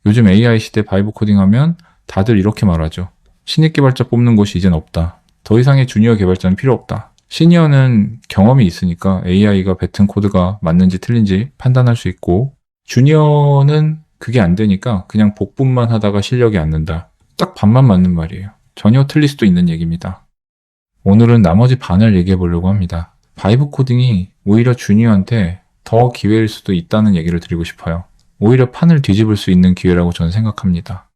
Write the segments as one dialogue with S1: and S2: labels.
S1: 요즘 AI 시대 바이브 코딩하면 다들 이렇게 말하죠. 신입 개발자 뽑는 곳이 이젠 없다. 더 이상의 주니어 개발자는 필요 없다. 시니어는 경험이 있으니까 AI가 뱉은 코드가 맞는지 틀린지 판단할 수 있고, 주니어는 그게 안 되니까 그냥 복붙만 하다가 실력이 안 는다. 딱 반만 맞는 말이에요. 전혀 틀릴 수도 있는 얘기입니다. 오늘은 나머지 반을 얘기해 보려고 합니다. 바이브 코딩이 오히려 주니어한테 더 기회일 수도 있다는 얘기를 드리고 싶어요. 오히려 판을 뒤집을 수 있는 기회라고 저는 생각합니다.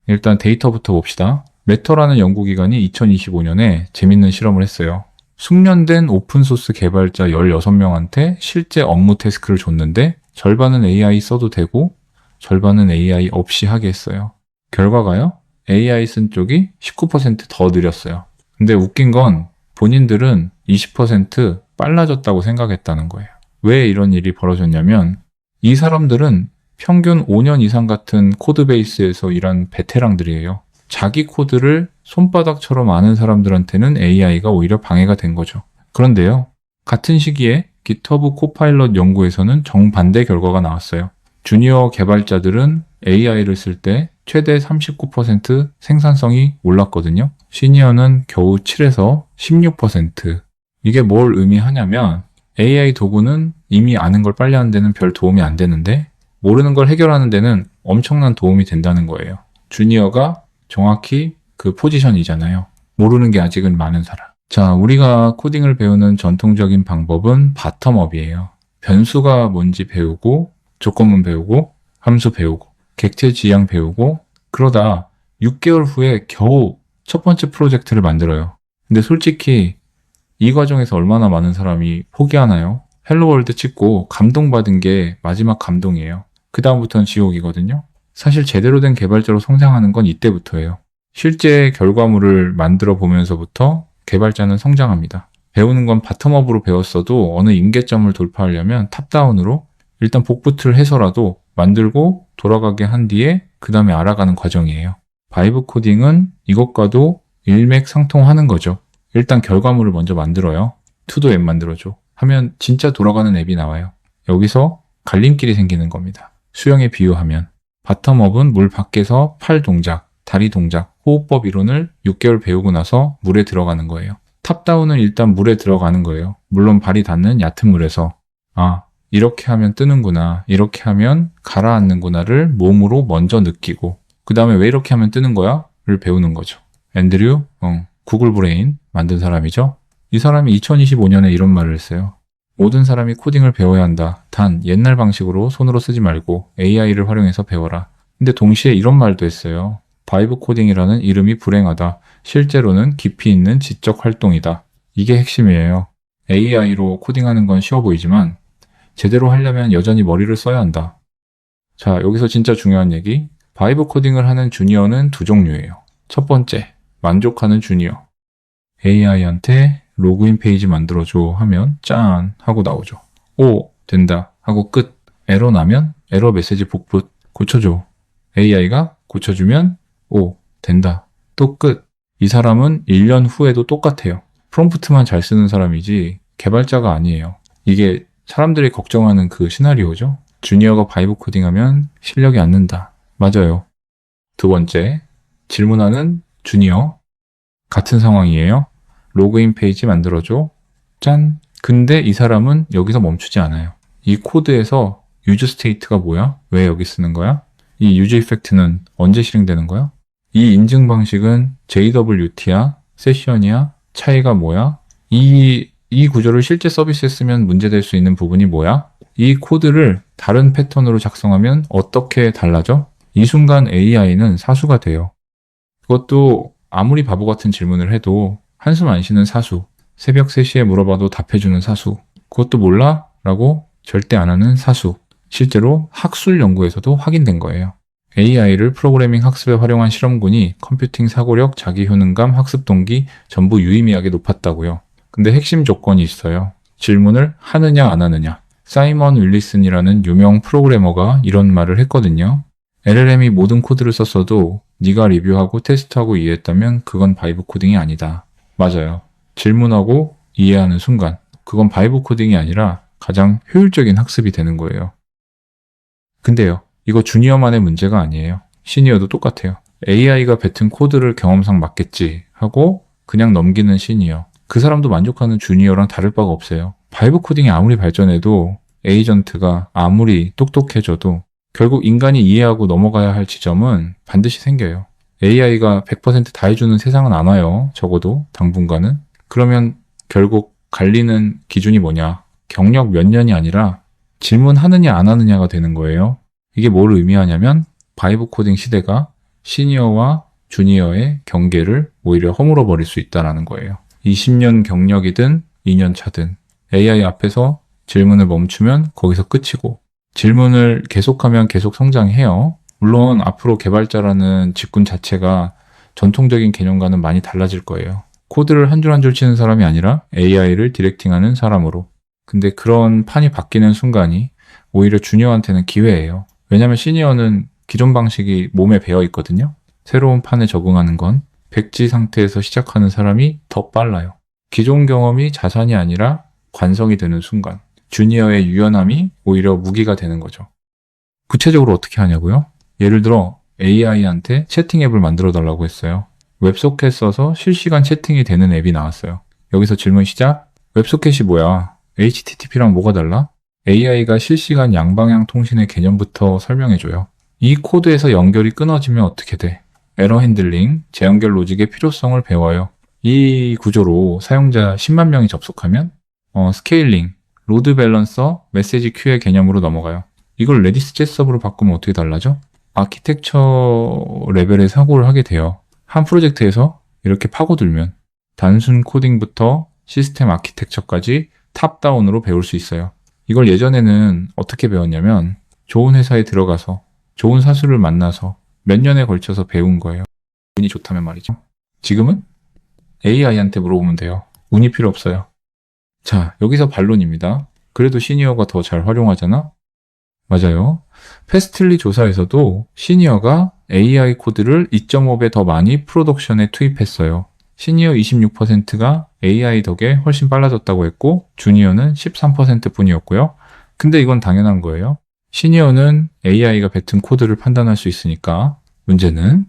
S1: 일단 데이터부터 봅시다. 메터라는 연구기관이 2025년에 재밌는 실험을 했어요. 숙련된 오픈소스 개발자 16명한테 실제 업무 태스크를 줬는데 절반은 AI 써도 되고 절반은 AI 없이 하게 했어요. 결과가요? AI 쓴 쪽이 19% 더 느렸어요. 근데 웃긴 건 본인들은 20% 빨라졌다고 생각했다는 거예요. 왜 이런 일이 벌어졌냐면 이 사람들은 평균 5년 이상 같은 코드베이스에서 일한 베테랑들이에요. 자기 코드를 손바닥처럼 아는 사람들한테는 AI가 오히려 방해가 된 거죠. 그런데요, 같은 시기에 GitHub 코파일럿 연구에서는 정반대 결과가 나왔어요. 주니어 개발자들은 AI를 쓸 때 최대 39% 생산성이 올랐거든요. 시니어는 겨우 7에서 16%. 이게 뭘 의미하냐면 AI 도구는 이미 아는 걸 빨리 하는 데는 별 도움이 안 되는데 모르는 걸 해결하는 데는 엄청난 도움이 된다는 거예요. 주니어가 정확히 그 포지션이잖아요. 모르는 게 아직은 많은 사람. 자, 우리가 코딩을 배우는 전통적인 방법은 바텀업이에요. 변수가 뭔지 배우고 조건문 배우고 함수 배우고 객체 지향 배우고 그러다 6개월 후에 겨우 첫 번째 프로젝트를 만들어요. 근데 솔직히 이 과정에서 얼마나 많은 사람이 포기하나요? 헬로월드 찍고 감동받은 게 마지막 감동이에요. 그 다음부터는 지옥이거든요. 사실 제대로 된 개발자로 성장하는 건 이때부터예요. 실제 결과물을 만들어 보면서부터 개발자는 성장합니다. 배우는 건 바텀업으로 배웠어도 어느 임계점을 돌파하려면 탑다운으로 일단 복붙을 해서라도 만들고 돌아가게 한 뒤에 그 다음에 알아가는 과정이에요. 바이브 코딩은 이것과도 일맥상통하는 거죠. 일단 결과물을 먼저 만들어요. 투도 앱 만들어줘. 하면 진짜 돌아가는 앱이 나와요. 여기서 갈림길이 생기는 겁니다. 수영에 비유하면 바텀업은 물 밖에서 팔 동작, 다리 동작, 호흡법 이론을 6개월 배우고 나서 물에 들어가는 거예요. 탑다운은 일단 물에 들어가는 거예요. 물론 발이 닿는 얕은 물에서 이렇게 하면 뜨는구나, 이렇게 하면 가라앉는구나를 몸으로 먼저 느끼고 그 다음에 왜 이렇게 하면 뜨는 거야? 를 배우는 거죠. 앤드류 구글 브레인 만든 사람이죠. 이 사람이 2025년에 이런 말을 했어요. 모든 사람이 코딩을 배워야 한다. 단 옛날 방식으로 손으로 쓰지 말고 AI를 활용해서 배워라. 근데 동시에 이런 말도 했어요. 바이브 코딩이라는 이름이 불행하다. 실제로는 깊이 있는 지적 활동이다. 이게 핵심이에요. AI로 코딩하는 건 쉬워 보이지만 제대로 하려면 여전히 머리를 써야 한다. 자, 여기서 진짜 중요한 얘기. 바이브 코딩을 하는 주니어는 두 종류예요. 첫 번째, 만족하는 주니어. AI한테 로그인 페이지 만들어줘 하면 짠 하고 나오죠. 오, 된다 하고 끝. 에러 나면 에러 메시지 복붙 고쳐줘. AI가 고쳐주면 오, 된다. 또 끝. 이 사람은 1년 후에도 똑같아요. 프롬프트만 잘 쓰는 사람이지 개발자가 아니에요. 이게 사람들이 걱정하는 그 시나리오죠. 주니어가 바이브 코딩하면 실력이 안 는다. 맞아요. 두 번째, 질문하는 주니어. 같은 상황이에요. 로그인 페이지 만들어줘. 짠. 근데 이 사람은 여기서 멈추지 않아요. 이 코드에서 유즈 스테이트가 뭐야? 왜 여기 쓰는 거야? 이 유즈 이펙트는 언제 실행되는 거야? 이 인증 방식은 JWT야? 세션이야? 차이가 뭐야? 이 구조를 실제 서비스에 쓰면 문제될 수 있는 부분이 뭐야? 이 코드를 다른 패턴으로 작성하면 어떻게 달라져? 이 순간 AI는 사수가 돼요. 그것도 아무리 바보 같은 질문을 해도 한숨 안 쉬는 사수, 새벽 3시에 물어봐도 답해주는 사수, 그것도 몰라? 라고 절대 안 하는 사수. 실제로 학술 연구에서도 확인된 거예요. AI를 프로그래밍 학습에 활용한 실험군이 컴퓨팅 사고력, 자기 효능감, 학습 동기 전부 유의미하게 높았다고요. 근데 핵심 조건이 있어요. 질문을 하느냐 안 하느냐. 사이먼 윌리슨이라는 유명 프로그래머가 이런 말을 했거든요. LLM이 모든 코드를 썼어도 네가 리뷰하고 테스트하고 이해했다면 그건 바이브 코딩이 아니다. 맞아요. 질문하고 이해하는 순간 그건 바이브 코딩이 아니라 가장 효율적인 학습이 되는 거예요. 근데요, 이거 주니어만의 문제가 아니에요. 시니어도 똑같아요. AI가 뱉은 코드를 경험상 맞겠지 하고 그냥 넘기는 시니어. 그 사람도 만족하는 주니어랑 다를 바가 없어요. 바이브 코딩이 아무리 발전해도 에이전트가 아무리 똑똑해져도 결국 인간이 이해하고 넘어가야 할 지점은 반드시 생겨요. AI가 100%다 해주는 세상은 안 와요. 적어도 당분간은. 그러면 결국 갈리는 기준이 뭐냐? 경력 몇 년이 아니라 질문하느냐 안 하느냐가 되는 거예요. 이게 뭘 의미하냐면 바이브 코딩 시대가 시니어와 주니어의 경계를 오히려 허물어 버릴 수 있다는 거예요. 20년 경력이든 2년 차든 AI 앞에서 질문을 멈추면 거기서 끝이고 질문을 계속하면 계속 성장해요. 물론 앞으로 개발자라는 직군 자체가 전통적인 개념과는 많이 달라질 거예요. 코드를 한 줄 한 줄 치는 사람이 아니라 AI를 디렉팅하는 사람으로. 근데 그런 판이 바뀌는 순간이 오히려 주니어한테는 기회예요. 왜냐하면 시니어는 기존 방식이 몸에 배어 있거든요. 새로운 판에 적응하는 건 백지 상태에서 시작하는 사람이 더 빨라요. 기존 경험이 자산이 아니라 관성이 되는 순간 주니어의 유연함이 오히려 무기가 되는 거죠. 구체적으로 어떻게 하냐고요? 예를 들어 AI한테 채팅 앱을 만들어 달라고 했어요. 웹소켓 써서 실시간 채팅이 되는 앱이 나왔어요. 여기서 질문 시작. 웹소켓이 뭐야? HTTP랑 뭐가 달라? AI가 실시간 양방향 통신의 개념부터 설명해줘요. 이 코드에서 연결이 끊어지면 어떻게 돼? 에러 핸들링, 재연결 로직의 필요성을 배워요. 이 구조로 사용자 10만 명이 접속하면 스케일링, 로드 밸런서, 메시지 큐의 개념으로 넘어가요. 이걸 레디스 제서브로 바꾸면 어떻게 달라져? 아키텍처 레벨의 사고를 하게 돼요. 한 프로젝트에서 이렇게 파고들면 단순 코딩부터 시스템 아키텍처까지 탑다운으로 배울 수 있어요. 이걸 예전에는 어떻게 배웠냐면 좋은 회사에 들어가서 좋은 사수를 만나서 몇 년에 걸쳐서 배운 거예요. 운이 좋다면 말이죠. 지금은 AI한테 물어보면 돼요. 운이 필요 없어요. 자, 여기서 반론입니다. 그래도 시니어가 더 잘 활용하잖아? 맞아요. 패스틀리 조사에서도 시니어가 AI 코드를 2.5배 더 많이 프로덕션에 투입했어요. 시니어 26%가 AI 덕에 훨씬 빨라졌다고 했고 주니어는 13% 뿐이었고요. 근데 이건 당연한 거예요. 시니어는 AI가 뱉은 코드를 판단할 수 있으니까 문제는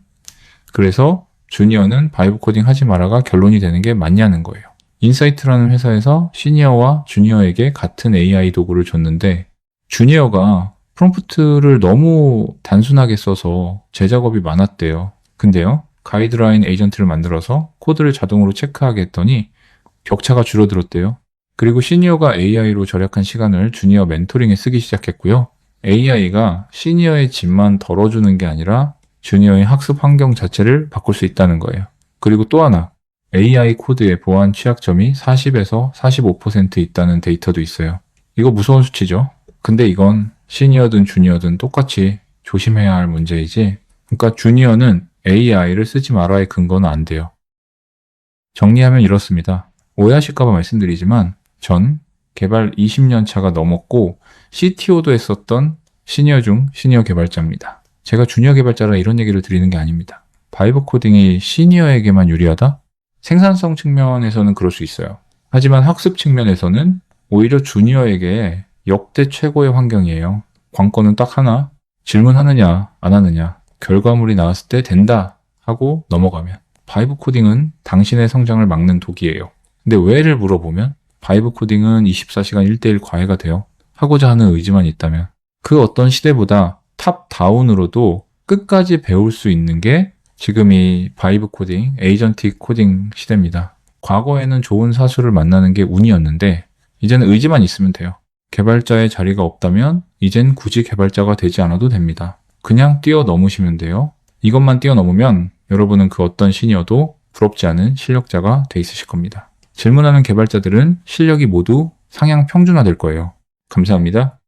S1: 그래서 주니어는 바이브 코딩 하지 마라가 결론이 되는 게 맞냐는 거예요. 인사이트라는 회사에서 시니어와 주니어에게 같은 AI 도구를 줬는데 주니어가 프롬프트를 너무 단순하게 써서 재작업이 많았대요. 근데요, 가이드라인 에이전트를 만들어서 코드를 자동으로 체크하게 했더니 격차가 줄어들었대요. 그리고 시니어가 AI로 절약한 시간을 주니어 멘토링에 쓰기 시작했고요. AI가 시니어의 짐만 덜어주는 게 아니라 주니어의 학습 환경 자체를 바꿀 수 있다는 거예요. 그리고 또 하나, AI 코드의 보안 취약점이 40에서 45% 있다는 데이터도 있어요. 이거 무서운 수치죠? 근데 이건 시니어든 주니어든 똑같이 조심해야 할 문제이지, 그러니까 주니어는 AI를 쓰지 말아의 근거는 안 돼요. 정리하면 이렇습니다. 오해하실까봐 말씀드리지만 전 개발 20년 차가 넘었고 CTO도 했었던 시니어 중 시니어 개발자입니다. 제가 주니어 개발자라 이런 얘기를 드리는 게 아닙니다. 바이브 코딩이 시니어에게만 유리하다? 생산성 측면에서는 그럴 수 있어요. 하지만 학습 측면에서는 오히려 주니어에게 역대 최고의 환경이에요. 관건은 딱 하나, 질문하느냐 안 하느냐, 결과물이 나왔을 때 된다 하고 넘어가면 바이브 코딩은 당신의 성장을 막는 독이에요. 근데 왜를 물어보면 바이브 코딩은 24시간 1대1 과외가 돼요. 하고자 하는 의지만 있다면 그 어떤 시대보다 탑다운으로도 끝까지 배울 수 있는 게 지금 이 바이브 코딩, 에이전틱 코딩 시대입니다. 과거에는 좋은 사수를 만나는 게 운이었는데 이제는 의지만 있으면 돼요. 개발자의 자리가 없다면 이젠 굳이 개발자가 되지 않아도 됩니다. 그냥 뛰어넘으시면 돼요. 이것만 뛰어넘으면 여러분은 그 어떤 시니어도 부럽지 않은 실력자가 돼 있으실 겁니다. 질문하는 개발자들은 실력이 모두 상향 평준화될 거예요. 감사합니다.